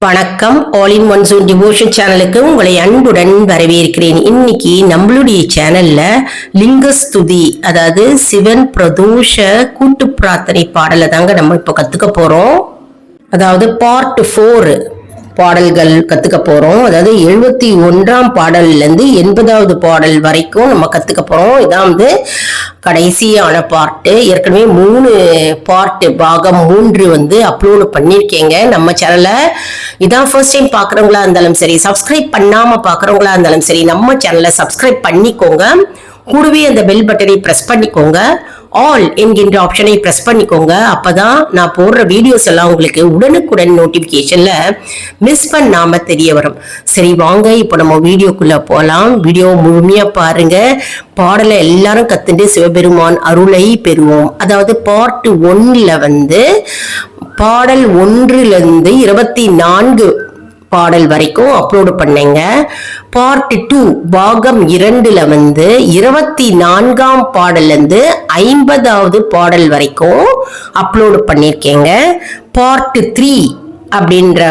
வணக்கம். All in one zone devotion சேனலுக்கு உங்களை அன்புடன் வரவேற்கிறேன். இன்னைக்கு நம்மளுடைய சேனல்ல லிங்கஸ்துதி, அதாவது சிவன் பிரதோஷ கூட்டு பிரார்த்தனை பாடலை தாங்க நம்ம இப்போ கத்துக்க போறோம். அதாவது பார்ட் 4 பாடல்கள் கத்துக்க போறோம். அதாவது 71ஆம் பாடல்ல இருந்து 80வது பாடல் வரைக்கும் நம்ம கத்துக்க போறோம். இதான் கடைசியான பார்ட்டு. ஏற்கனவே 3 பார்ட் பாகம் 3 அப்லோடு பண்ணிருக்கேங்க நம்ம சேனல்ல. இதான் ஃபர்ஸ்ட் டைம் பாக்குறவங்களா இருந்தாலும் சரி, சப்ஸ்கிரைப் பண்ணாம பாக்குறவங்களா இருந்தாலும் சரி, நம்ம சேனலை சப்ஸ்கிரைப் பண்ணிக்கோங்க. கூடவே அந்த பெல் பட்டனை பிரஸ் பண்ணிக்கோங்க. ஆல் என்கின்ற ஆப்ஷனை பிரஸ் பண்ணிக்கோங்க. அப்பதான் நான் போடுற வீடியோஸ் எல்லாம் உங்களுக்கு உடனுக்குடன் நோட்டிபிகேஷன்ல மிஸ் பண்ணாம தெரிய வரும். சரி வாங்க, இப்போ நம்ம வீடியோக்குள்ள போலாம். வீடியோ முழுமையா பாருங்க. பாடலை எல்லாரும் கத்துட்டு சிவபெருமான் அருளை பெறுவோம். அதாவது பார்ட் 1ல பாடல் 1லிருந்து 24 பாடல் வரைக்கும் அப்லோடு பண்ணேங்க. பார்ட் 2 பாகம் 2ல 24ஆம் பாடல்ல இருந்து 50வது பாடல் வரைக்கும் அப்லோடு பண்ணிருக்கேங்க. பார்ட் 3 அப்படின்ற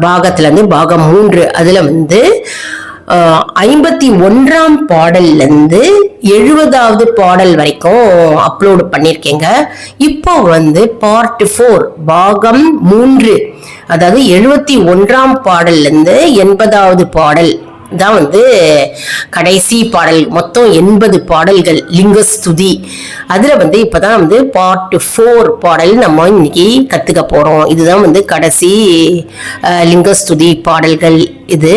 பாகத்துல இருந்து பாகம் 3 அதுல 51ஆம் பாடல்ல இருந்து 70வது பாடல் வரைக்கும் அப்லோடு பண்ணிருக்கேங்க. இப்போ பார்ட் 4 பாகம் 3, அதாவது 71ஆம் பாடல்ல இருந்து 80வது பாடல் தான் கடைசி பாடல். மொத்தம் 80 பாடல்கள் லிங்கஸ்துதி. அதுல இப்பதான் பார்ட் 4 பாடல் நம்ம இன்னைக்கு கத்துக்க போறோம். இதுதான் கடைசி லிங்கஸ்துதி பாடல்கள். இது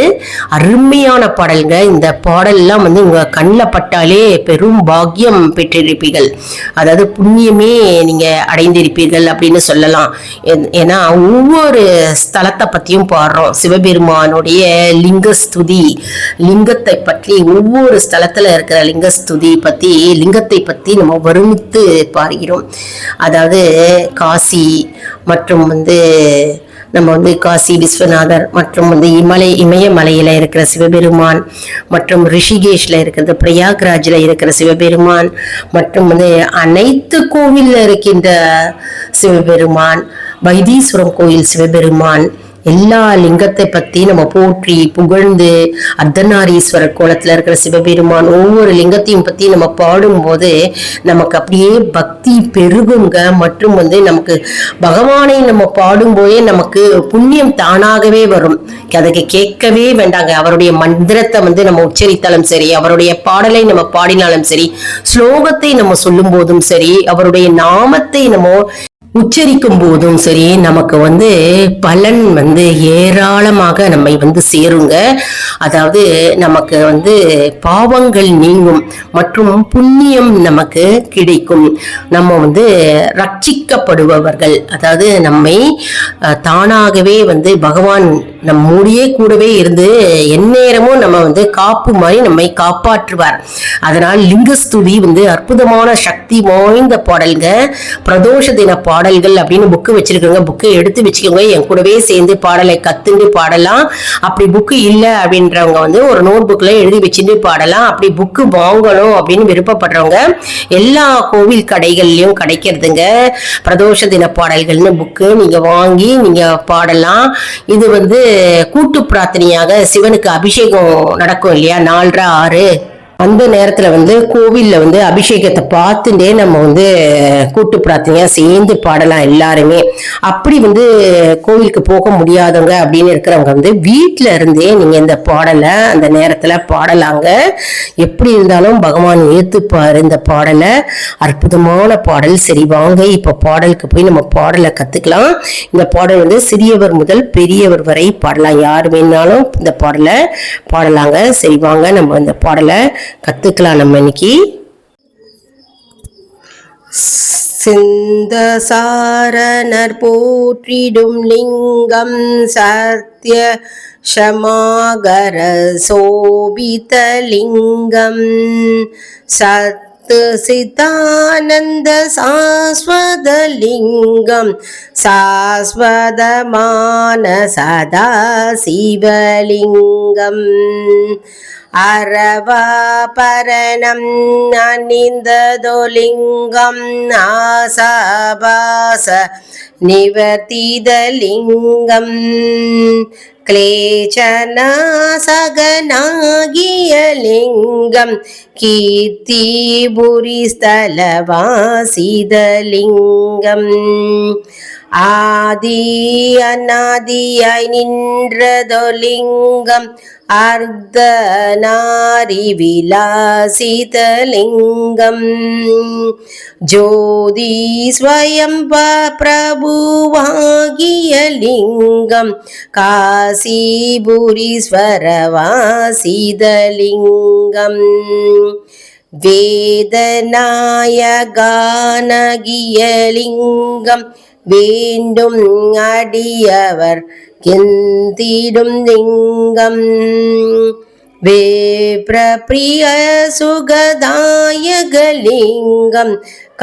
அருமையான பாடல்ங்க. இந்த பாடல்லாம் உங்க கண்ணில் பட்டாலே பெரும் பாக்கியம் பெற்றிருப்பீர்கள். அதாவது புண்ணியமே நீங்க அடைந்திருப்பீர்கள் அப்படின்னு சொல்லலாம். ஏன்னா ஒவ்வொரு ஸ்தலத்தை பத்தியும் பாடுறோம். சிவபெருமானுடைய லிங்கஸ்துதி, லிங்கத்தை பற்றி, ஒவ்வொரு ஸ்தலத்துல இருக்கிற லிங்கஸ்துதி பத்தி, லிங்கத்தை பத்தி நம்ம வருணித்து பாருகிறோம். அதாவது காசி மற்றும் நம்ம காசி விஸ்வநாதர் மற்றும் இமயமலையில இருக்கிற சிவபெருமான், மற்றும் ரிஷிகேஷ்ல இருக்கிறது, பிரயாக்ராஜ்ல இருக்கிற சிவபெருமான், மற்றும் அனைத்து கோவில்ல இருக்கின்ற சிவபெருமான், வைத்தீஸ்வரம் கோயில் சிவபெருமான், எல்லா லிங்கத்தை பத்தி நம்ம போற்றி புகழ்ந்து, அர்த்தநாரீஸ்வரர் கோலத்துல இருக்கிற சிவபெருமான், ஒவ்வொரு லிங்கத்தையும் பத்தி நம்ம பாடும்போது நமக்கு அப்படியே பக்தி பெருகுங்க. மற்றும் நமக்கு பகவானை நம்ம பாடும்போதே நமக்கு புண்ணியம் தானாகவே வரும். அதுக்கு கேட்கவே வேண்டாங்க. அவருடைய மந்திரத்தை நம்ம உச்சரித்தாலும் சரி, அவருடைய பாடலை நம்ம பாடினாலும் சரி, ஸ்லோகத்தை நம்ம சொல்லும் போதும் சரி, அவருடைய நாமத்தை நம்ம உச்சரிக்கும் போதும் சரி, நமக்கு பலன் ஏராளமாக நம்மை சேருங்க. அதாவது நமக்கு பாவங்கள் நீங்கும் மற்றும் புண்ணியம் நமக்கு கிடைக்கும். நம்ம ரட்சிக்கப்படுபவர்கள். அதாவது நம்மை தானாகவே பகவான் நம்முடைய கூடவே இருந்து எந்நேரமும் நம்ம காப்பு மாதிரி நம்மை காப்பாற்றுவார். அதனால் லிங்கஸ்துதி அற்புதமான சக்தி வாய்ந்த பாடல்க. பிரதோஷ தின பாடல்கள் அப்படின்னு புக்கு வச்சிருக்கோங்க. புக்கு எடுத்து வச்சுக்கோங்க. என் கூடவே சேர்ந்து பாடலை கத்துண்டு பாடலாம். அப்படி புக்கு இல்லை அப்படின்றவங்க ஒரு நோட் புக்ல எழுதி வச்சுட்டு பாடலாம். அப்படி புக்கு வாங்கணும் அப்படின்னு விருப்பப்படுறவங்க எல்லா கோவில் கடைகள்லயும் கிடைக்கிறதுங்க. பிரதோஷ தின பாடல்கள்னு புக்கு நீங்க வாங்கி நீங்க பாடலாம். இது கூட்டு பிரார்த்தனையாக சிவனுக்கு அபிஷேகம் நடக்கும் இல்லையா, 4:30 6 அந்த நேரத்துல கோவில்ல அபிஷேகத்தை பார்த்துட்டே நம்ம கூட்டு பிரார்த்தனையா சேர்ந்து பாடலாம் எல்லாருமே. அப்படி கோவிலுக்கு போக முடியாதவங்க அப்படின்னு இருக்கிறவங்க வீட்டுல இருந்தே நீங்க இந்த பாடலை அந்த நேரத்துல பாடலாங்க. எப்படி இருந்தாலும் பகவான் ஏத்துப்பாரு இந்த பாடலை. அற்புதமான பாடல். சரி வாங்க, இப்ப பாடலுக்கு போய் நம்ம பாடலை கத்துக்கலாம். இந்த பாடல் சிறியவர் முதல் பெரியவர் வரை பாடலாம். யார் வேணாலும் இந்த பாடலை பாடலாங்க. சரி வாங்க, நம்ம இந்த பாடலை கத்துக்கலாம். நம்ம இன்னைக்கு சிந்தசாரணர் போற்றிடும் லிங்கம் சத்ய ஷமாகர சோபித லிங்கம் சத்து சிதானந்த சாஸ்வத லிங்கம் சாஸ்வதமான சதா சிவலிங்கம் அரவாபரணம் அணிந்ததொலிங்கம் ஆசாபாச நிவர்த்திதலிங்கம் क्लेचनासगनागिय लिंगं कीर्तिपुरीस्थलवासिदलिंगम् आदि अनादियाय निன்றதொலிங்கம் अर्धनारिविलासितलिङ्गं ज्योति स्वयं प्रभुवागिय लिङ्गं काशीपुरीश्वरवासिदलिङ्गं वेदनायगानगिय लिङ्गं வேண்டும் அடியவர் கெந்திடும் லிங்கம் வேப்ரப்ரிய சுகதாயகலிங்கம்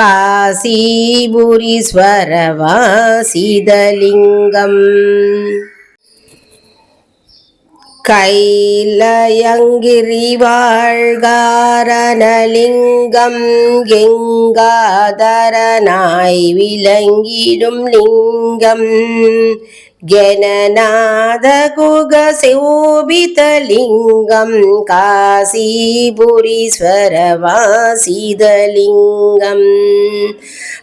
காசிபுரீஸ்வரவாசிதலிங்கம் கைலயங்கிரி வாழ்காரணலிங்கம் கங்காதரனாய் விளங்கிடும் லிங்கம் கணநாத குகசோபிதலிங்கம் காசிபுரீஸ்வரவாசிதலிங்கம்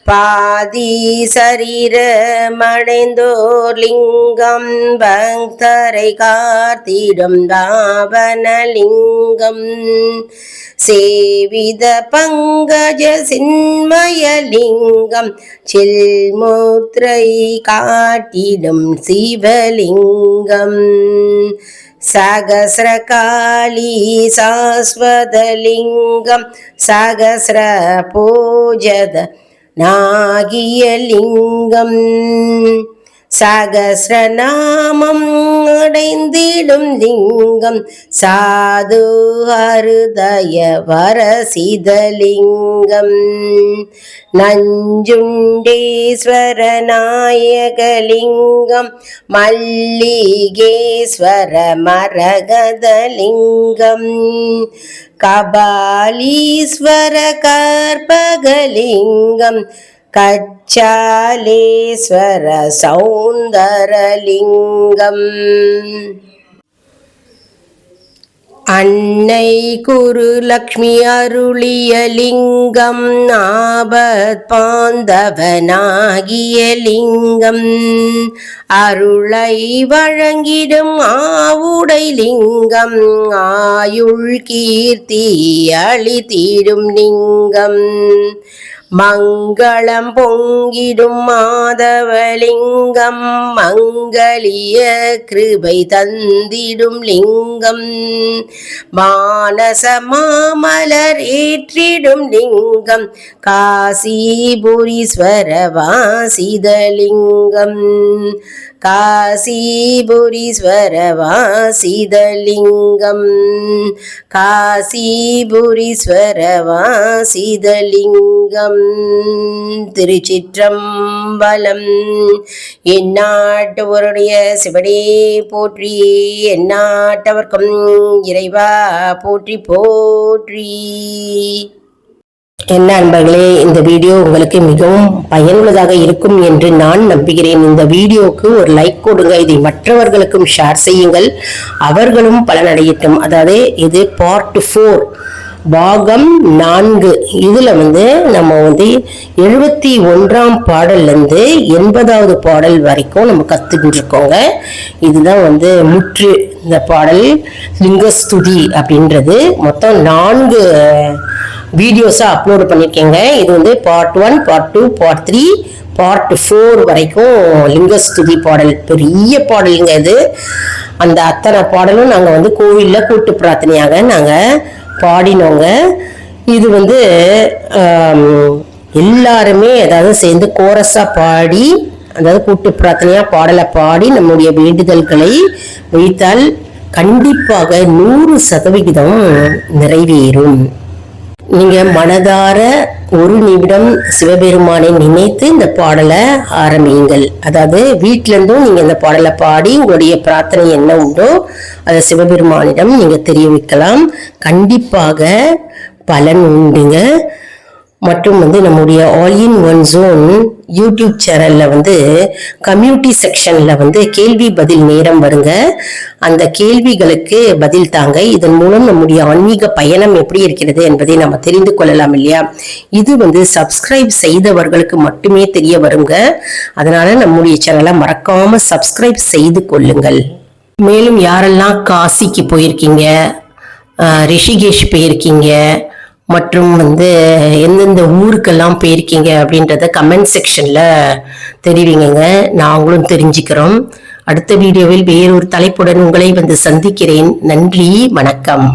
பாதி சரீரமடைந்தோர் லிங்கம் பக்தரை காத்திடும் தாவனலிங்கம் சேவித பங்கஜ சின்மயலிங்கம் சில்முத்ரை காட்டிடும் சிவலிங்கம் சகஸ்ரகாளி சாஸ்வதலிங்கம் சகஸ்ர பூஜத நாகியலிங்கம் சகஸ்ரநாமம் அடைந்திடும் லிங்கம் சாது ஹருதய வரசிதலிங்கம் நஞ்சுண்டேஸ்வரநாயகலிங்கம் மல்லிகேஸ்வர மரகதலிங்கம் கபாலீஸ்வர கற்பகலிங்கம் கச்சாலேஸ்வர சௌந்தரலிங்கம் அன்னை குருலக்ஷ்மி அருளியலிங்கம் ஆபத் பாந்தவனாகிய லிங்கம் அருளை வழங்கிடும் ஆவுடை லிங்கம் ஆயுள் கீர்த்தி அளித்திடும் லிங்கம் மங்களம் பொங்கிடும் மாதவலிங்கம் மங்களிய கிருபை தந்திடும் லிங்கம் மானச மாமலர் ஏற்றிடும் லிங்கம் காசிபுரீஸ்வரவாசிதலிங்கம் காசிபுரீஸ்வரவாசிதலிங்கம் காசிபுரீஸ்வரவாசிதலிங்கம் திருச்சிற்றம்பலம். எந்நாட்டவருடைய சிவனே போற்றி, எந்நாட்டவர்க்கும் இறைவா போற்றி போற்றி. என்ன அன்பர்களே, இந்த வீடியோ உங்களுக்கு மிகவும் பயனுள்ளதாக இருக்கும் என்று நான் நம்புகிறேன். இந்த வீடியோக்கு ஒரு லைக் கொடுங்க, இதை மற்றவர்களுக்கும் ஷேர் செய்யுங்கள், அவர்களும் பலனடையட்டும். அதாவது இது பார்ட் 4 பாகம் 4. இதுல நம்ம 71ஆம் பாடல்ல இருந்து 80வது பாடல் வரைக்கும் நம்ம கத்துக்கிட்டு இருக்கோங்க. இதுதான் முற்று இந்த பாடல் லிங்கஸ்துதி அப்படின்றது. மொத்தம் 4 வீடியோஸா அப்லோடு பண்ணிருக்கேங்க. இது பார்ட் 1, பார்ட் 2, பார்ட் 3, பார்ட் 4 வரைக்கும் லிங்கஸ்துதி பாடல். பெரிய பாடலுங்க இது. அந்த அத்தனை பாடலும் நாங்க கோவில்ல கூட்டு பிரார்த்தனையாக நாங்க பாடினோங்க. இது எல்லாருமே அதாவது சேர்ந்து கோரஸா பாடி, அதாவது கூட்டு பிரார்த்தனையா பாடலை பாடி நம்முடைய வேண்டுதல்களை வைத்தால் கண்டிப்பாக 100% நிறைவேறும். நீங்க மனதார ஒரு நிமிடம் சிவபெருமானை நினைத்து இந்த பாடலை ஆரம்பியுங்கள். அதாவது வீட்டில இருந்தும் நீங்க இந்த பாடலை பாடி உங்களுடைய பிரார்த்தனை என்ன உண்டோ அதை சிவபெருமானிடம் நீங்க தெரிவிக்கலாம். கண்டிப்பாக பலன் உண்டுங்க. மற்றும் நம்முடைய all in one zone YouTube சேனல்ல கம்யூனிட்டி செக்ஷன்ல கேள்வி பதில் நேரம் வருங்க. அந்த கேள்விகளுக்கு பதில் தாங்க. இதன் மூலம் நம்முடைய ஆன்மீக பயணம் எப்படி இருக்கிறது என்பதை நம்ம தெரிந்து கொள்ளலாம் இல்லையா? இது சப்ஸ்கிரைப் செய்தவர்களுக்கு மட்டுமே தெரிய வருங்க. அதனால நம்முடைய சேனலை மறக்காம சப்ஸ்கிரைப் செய்து கொள்ளுங்கள். மேலும் யாரெல்லாம் காசிக்கு போயிருக்கீங்க, ரிஷிகேஷ் போயிருக்கீங்க மற்றும் எந்தெந்த ஊருக்கெல்லாம் போயிருக்கீங்க அப்படின்றத கமெண்ட் செக்ஷன்ல தெரிவிங்க. நாங்களும் தெரிஞ்சுக்கிறோம். அடுத்த வீடியோவில் வேறொரு தலைப்புடன் உங்களை சந்திக்கிறேன். நன்றி, வணக்கம்.